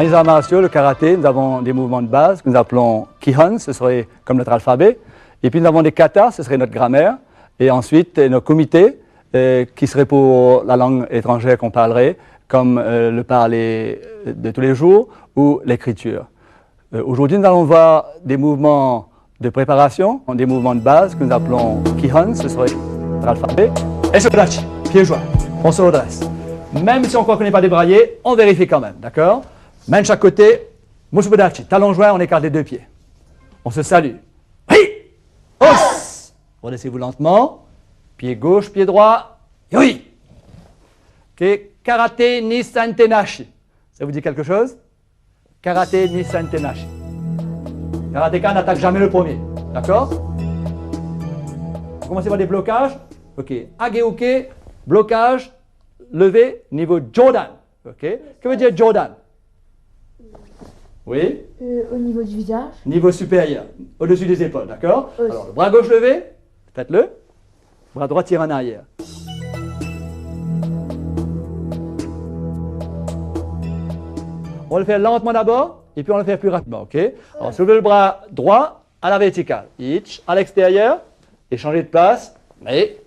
les arts martiaux, le karaté, nous avons des mouvements de base que nous appelons Kihon, ce serait comme notre alphabet. Et puis nous avons des katas, ce serait notre grammaire. Et ensuite, nos comités, qui seraient pour la langue étrangère qu'on parlerait, comme le parler de tous les jours ou l'écriture. Aujourd'hui, nous allons voir des mouvements de préparation, des mouvements de base que nous appelons Kihon, ce serait notre alphabet. Et Sodachi, pieds joints, on se redresse. Même si on ne connaît pas débrailler, on vérifie quand même, d'accord? Main de chaque côté, Musubudachi, talons joints, on écarte les deux pieds. On se salue. Hi! Os! Redressez-vous lentement. Pied gauche, pied droit. Yoi! Ok, karaté Nisantenashi. Ça vous dit quelque chose? Karaté Nisantenashi. Karatéka n'attaque jamais le premier, d'accord? Vous commencez par des blocages. Ok, Ageuke, blocage, levé, niveau Jodan. Ok, que veut dire Jodan? Oui? Au niveau du visage. Niveau supérieur, au-dessus des épaules, d'accord? Alors, le bras gauche levé, faites-le. Bras droit tire en arrière. On le fait lentement d'abord, et puis on le fait plus rapidement, ok? Alors, soulevez le bras droit à la verticale. Hitch, à l'extérieur, et changez de place. Mais,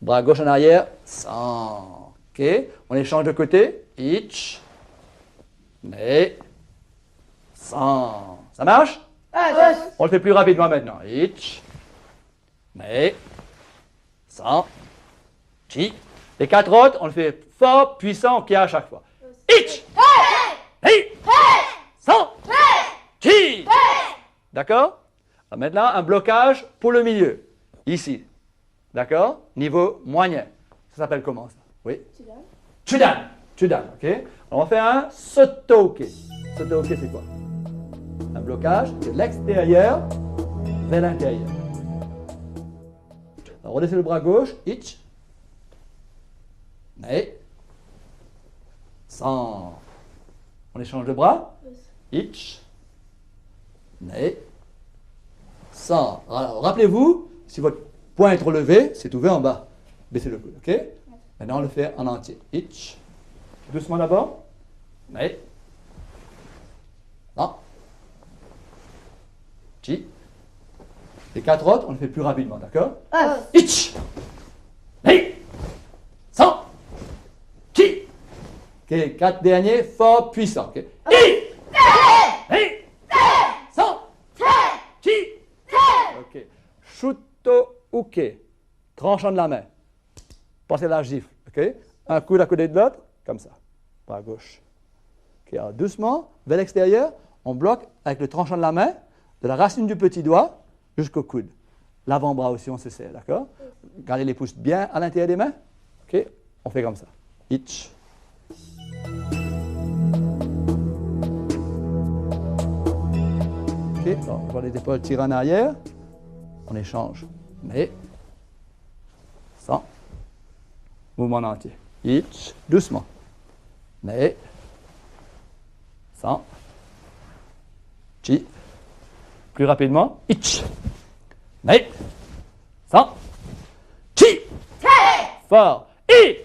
bras gauche en arrière, sans. Ok? On échange de côté. Hitch. Mais. Sans. Ça marche? On le fait plus rapidement maintenant. Hitch. Mais. Sans. Chi. Les quatre autres, on le fait fort, puissant, qui à chaque fois. Hitch. Hey. Sans. Chi. D'accord? Maintenant, un blocage pour le milieu. Ici. D'accord? Niveau moyen. Ça s'appelle comment ça? Oui? Chudan. Chudan. Ok? Alors, on fait un sotoke. Sotoke, c'est quoi? Un blocage de l'extérieur vers l'intérieur. Alors, redressez le bras gauche. Hitch. Mais. Sans. On échange de bras. Hitch. Mais. Sans. Alors, rappelez-vous, si votre poing est relevé, c'est ouvert en bas. Baissez le coude, ok? Maintenant, on le fait en entier. Hitch. Doucement d'abord. Mais. Non. Chi. Les quatre autres, on le fait plus rapidement, d'accord? Hitch. Mais. Sans. Chi. Ok, quatre derniers, fort, puissant. Ok. Hi. Hey. Sans. Chi. Ok. Shuto uke. Tranchant de la main. Pensez à la gifle. Ok. Un coude à côté de l'autre, comme ça. Bras gauche. Ok. Alors doucement, vers l'extérieur, on bloque avec le tranchant de la main, de la racine du petit doigt jusqu'au coude. L'avant-bras aussi, on se serre, d'accord? Gardez les pouces bien à l'intérieur des mains. Ok. On fait comme ça. Hitch. Ok. Alors, on voit les épaules tirer en arrière. On échange. Mais. Sans. Mouvement entier. Hitch. Doucement. Mais. Sans. Chi. Plus rapidement. Hitch. Mais. Sans. Chi. Fort. Hi.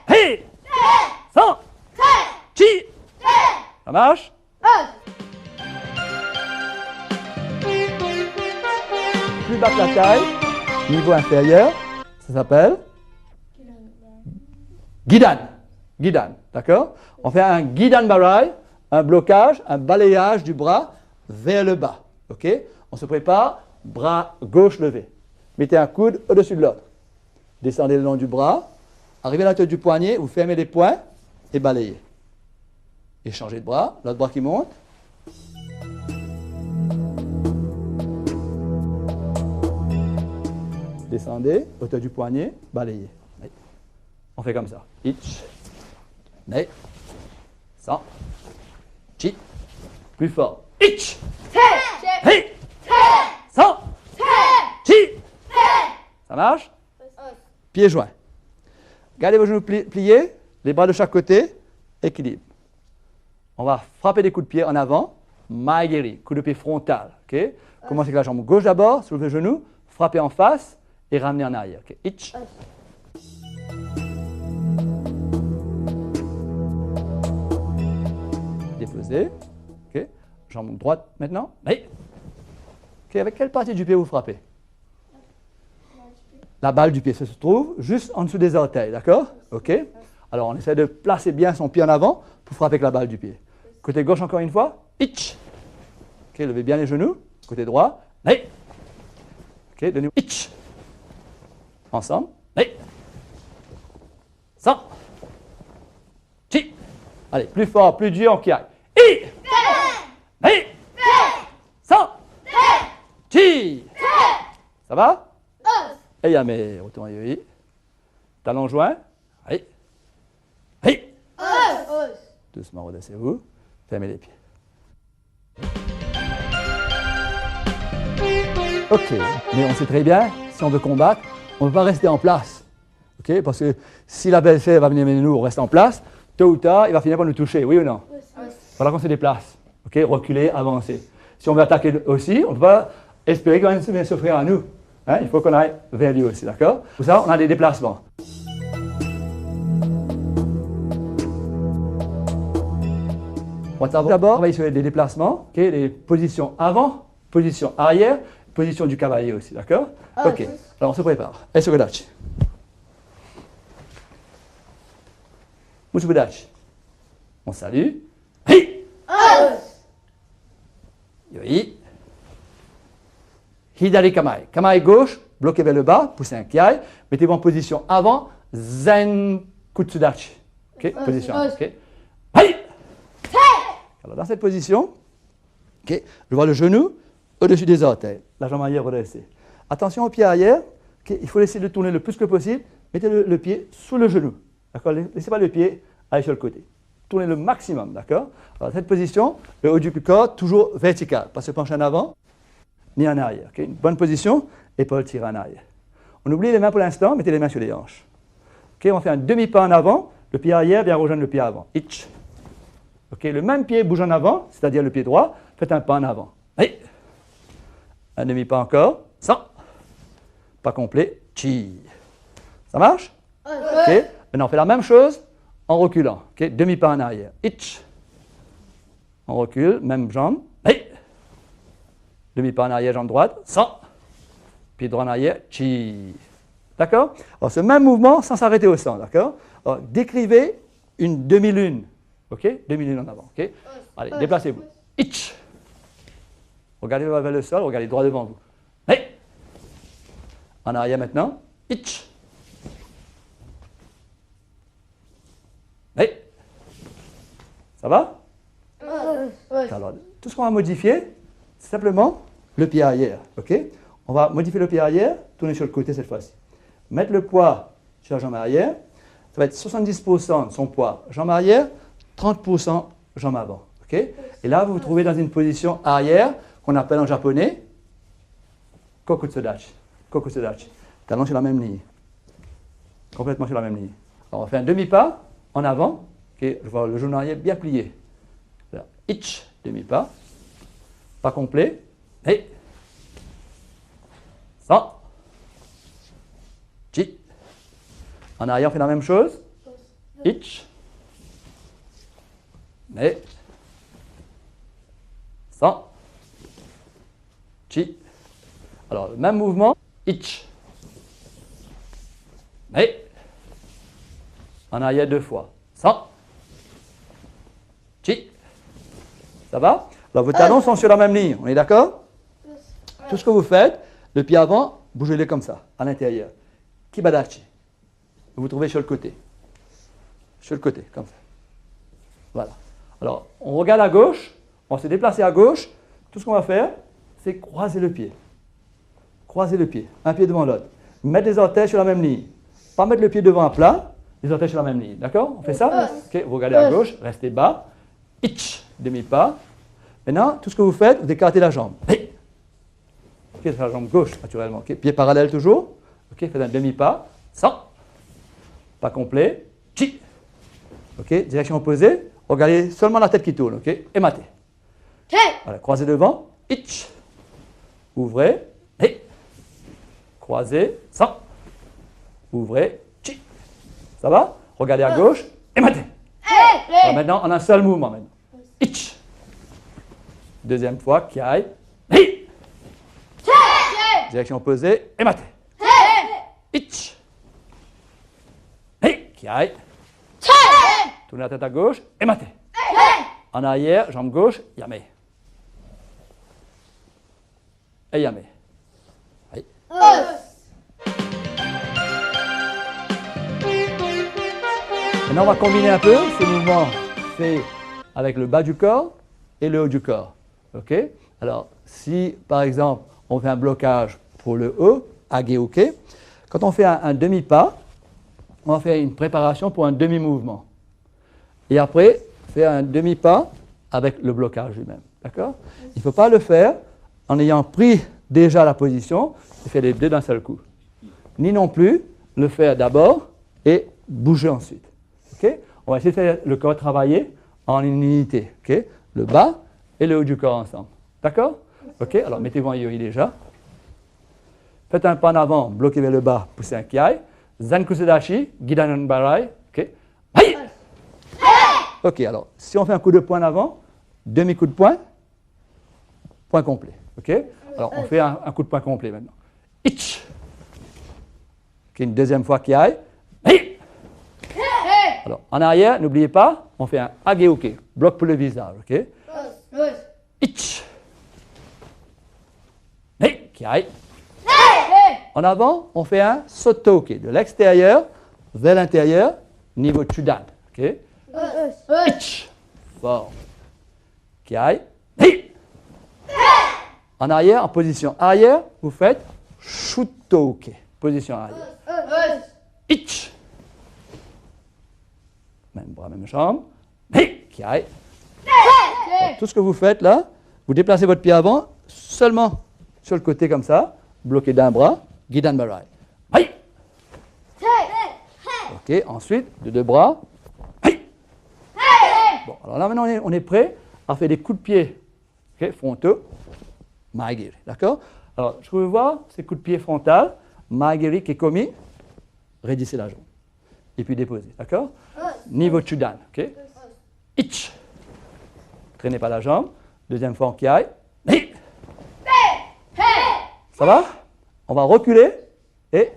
Hi. Sans. Chi. Ça marche? Plus bas que la taille, niveau inférieur, ça s'appelle Gidan. Gidan, d'accord? On fait un Gidan Barai, un blocage, un balayage du bras vers le bas, ok? On se prépare, bras gauche levé. Mettez un coude au-dessus de l'autre. Descendez le long du bras, arrivez à la tête du poignet, vous fermez les poings et balayez. Et changez de bras, l'autre bras qui monte. Descendez, hauteur du poignet, balayez. Oui. On fait comme ça. Hitch. Mais. Sans. Chi. Plus fort. Hitch. Hey. Sans. Chi. Ça marche? Pieds joints. Gardez vos genoux pliés, les bras de chaque côté, équilibre. On va frapper des coups de pied en avant. Maigiri, coup de pied frontal. Okay? Commencez avec la jambe gauche d'abord, soulevez le genou, frappez en face et ramenez en arrière. Okay? Hitch. redressez. Ok. Jambe droite maintenant. Oui. Ok, avec quelle partie du pied vous frappez? La balle du pied se trouve juste en dessous des orteils, d'accord? Ok. Alors on essaie de placer bien son pied en avant pour frapper avec la balle du pied. Côté gauche encore une fois. Itch. Ok, levez bien les genoux. Côté droit. Oui. Ok, de nouveau. Itch. Ensemble. Oui. 100. Chi. Allez, plus fort, plus dur, qui aille. I. I. 100. Chi. Ça va? Et yamé, retour I. Talon joint. Oui. Oui. Doucement, redressez-vous. Fermez les pieds. Ok, mais on sait très bien, si on veut combattre, on ne peut pas rester en place. Ok, parce que si la belle-fée va venir nous, on reste en place, tôt ou tard, il va finir par nous toucher, oui ou non? Il faudra qu'on se déplace. Ok, reculer, avancer. Si on veut attaquer aussi, on ne peut pas espérer qu'il va venir s'offrir à nous. Hein, il faut qu'on aille vers lui aussi, d'accord? Pour ça, on a des déplacements. On va d'abord travailler sur les déplacements, okay, les positions avant, position arrière, position du cavalier aussi, d'accord? Ok, alors on se prépare. Et sur le dachi. Musubudachi. On salue. Hi! Yoi. Hidari kamae. Kamae gauche, bloqué vers le bas, poussez un kiai. Mettez-vous en position avant. Zen kutsudachi. Ok, position. Ok. Hi! Alors dans cette position, okay, je vois le genou au-dessus des orteils, la jambe arrière redressée. Attention au pied arrière, okay, il faut essayer de tourner le plus que possible. Mettez le pied sous le genou. D'accord? Laissez pas le pied aller sur le côté. Tournez le maximum, d'accord? Alors dans cette position, le haut du corps toujours vertical, pas se pencher en avant ni en arrière. Okay? Une bonne position, épaule tirée en arrière. On oublie les mains pour l'instant, mettez les mains sur les hanches. Okay, on fait un demi-pas en avant, le pied arrière vient rejoindre le pied avant. Itch. Okay, le même pied bouge en avant, c'est-à-dire le pied droit, faites un pas en avant. Allez. Un demi-pas encore. 100. Pas complet. Chi. Ça marche? Okay. Maintenant, on fait la même chose en reculant. Okay. Demi-pas en arrière. Itch. On recule, même jambe. Allez. Demi-pas en arrière, jambe droite. 100. Pied droit en arrière. Chi. D'accord? Alors, ce même mouvement sans s'arrêter au centre. D'accord? Alors, décrivez une demi-lune. Ok? Demi-lune en avant. Ok? Allez, déplacez-vous. Itch. Regardez vers le sol, regardez droit devant vous. Hey! En arrière maintenant. Itch. Hey! Ça va? Alors, tout ce qu'on va modifier, c'est simplement le pied arrière. Ok? On va modifier le pied arrière, tourner sur le côté cette fois-ci. Mettre le poids sur la jambe arrière. Ça va être 70% de son poids jambe arrière, 30% jambe avant. Okay? Et là, vous vous trouvez dans une position arrière qu'on appelle en japonais kokutsudachi. Kokutsudachi. Talon sur la même ligne. Complètement sur la même ligne. Alors, on fait un demi-pas en avant. Okay? Je vois le genou arrière bien plié. Là. Itch, demi-pas. Pas complet. Et 100. Chi. En arrière, on fait la même chose. Itch. Et 100. Chi. Alors, le même mouvement. Itch. Et en arrière 2 fois. 100. Chi. Ça va? Alors, vos talons sont sur la même ligne. On est d'accord? Tout ce que vous faites, le pied avant, bougez-le comme ça, à l'intérieur. Kibadachi. Vous vous trouvez sur le côté. Sur le côté, comme ça. Voilà. Alors, on regarde à gauche, on va se déplacer à gauche. Tout ce qu'on va faire, c'est croiser le pied. Croiser le pied, un pied devant l'autre. Mettre les orteils sur la même ligne. Pas mettre le pied devant à plat, les orteils sur la même ligne. D'accord? On fait ça? Ok, vous regardez à gauche, restez bas. Itch, demi-pas. Maintenant, tout ce que vous faites, vous écartez la jambe. Hey. Ok, c'est la jambe gauche, naturellement. Okay. Pied parallèle toujours. Ok, faites un demi-pas. 100. Pas complet. Chi. Ok, direction opposée. Regardez seulement la tête qui tourne. Ok, et matez. Voilà, croisez devant. Itch. Ouvrez. Hey. Croisez. 100. Ouvrez. Chi. Ça va? Regardez à gauche. Et matez. Alors maintenant, on a un seul mouvement maintenant. Itch. Deuxième fois, qui aille. Hi. Direction opposée, et maté. Ich. Hi. Qui aille. Tournez la tête à gauche, et maté. En arrière, jambe gauche, yamé. Et yamé. Hi. Maintenant, on va combiner un peu ces mouvements faits avec le bas du corps et le haut du corps. Ok? Alors, si par exemple, on fait un blocage pour le haut, age-uke, quand on fait un demi-pas, on va faire une préparation pour un demi-mouvement. Et après, faire un demi-pas avec le blocage lui-même. D'accord? Il ne faut pas le faire en ayant pris déjà la position et faire les deux d'un seul coup. Ni non plus le faire d'abord et bouger ensuite. Okay? On va essayer de faire le corps travailler en une unité. Okay? Le bas et le haut du corps ensemble. D'accord? Ok, alors mettez-vous en yori déjà. Faites un pas en avant, bloquez vers le bas, poussez un kiai. Zankusedashi, Gidan Barai. Ok. Aïe! Ok, alors si on fait un coup de poing en avant, demi-coup de poing, point complet. Ok? Alors on fait un coup de poing complet maintenant. Ich! Ok, une deuxième fois kiai. Aïe! Alors en arrière, n'oubliez pas, on fait un age-uke, bloc pour le visage. Ok? Ich! Hey, kiai. En avant, on fait un sotoke, de l'extérieur vers l'intérieur, niveau chudan. Ok? Ich. Fort. Kiai. Hey. En arrière, en position arrière, vous faites shutoke, position arrière. Ich. Même bras, même jambe. Hey. Kiai. Donc, tout ce que vous faites là, vous déplacez votre pied avant, seulement sur le côté comme ça, bloqué d'un bras, Gidan Barai. Aïe! Ok, ensuite, de deux bras. Aïe! Bon, alors là maintenant on est prêt à faire des coups de pied frontaux, Maegiri, d'accord? Alors, je veux voir ces coups de pied frontaux, Maegiri qui est commis, raidissez la jambe. Et puis déposez, d'accord? Niveau Chudan, ok? Ich! Traînez pas la jambe. Deuxième fois en kiai. Ça va? On va reculer et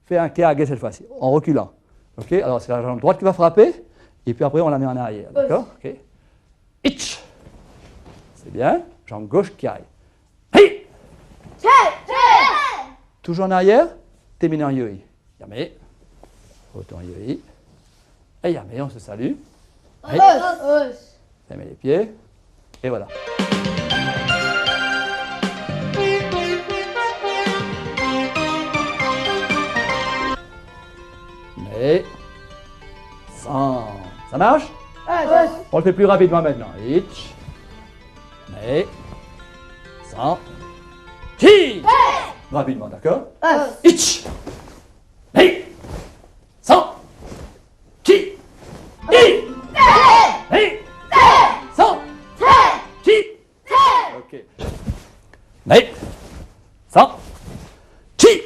faire un kiai cette fois-ci, en reculant. Ok? Alors c'est la jambe droite qui va frapper, et puis après on la met en arrière. D'accord? Ok? Ich! C'est bien. Jambe gauche, kiai. Hi! Toujours en arrière, terminez en yoi. Yame. Retour en yoi. Et yame, on se salue. Hey. Fermez les pieds. Et voilà. Mais, sans. Ça marche? On le fait plus rapidement maintenant. Ich. Mais, sans. Chi. Rapidement, d'accord? Ich. Mais, sans. Chi. I. Hey. Sans. Chi. Ok. Mais, sans. Chi.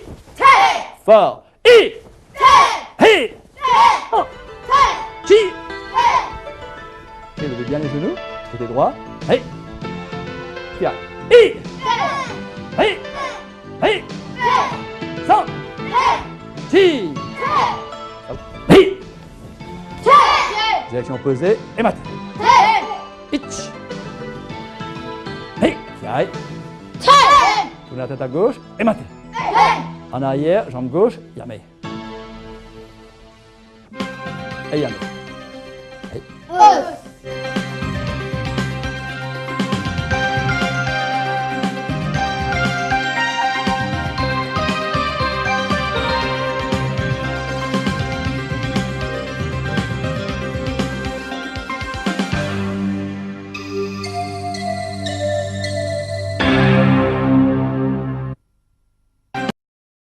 Fort. I. Hey. Oh. Chi. Ok, levez bien les genoux. Côté droit. Hey. Tiens. I. Hey. Hey. Sans. Chi. Hey. Direction opposée et mat. Ich. Hey. Kiai. Tournez la tête à gauche et mat. En arrière, jambe gauche, yame. Et yame. Hey.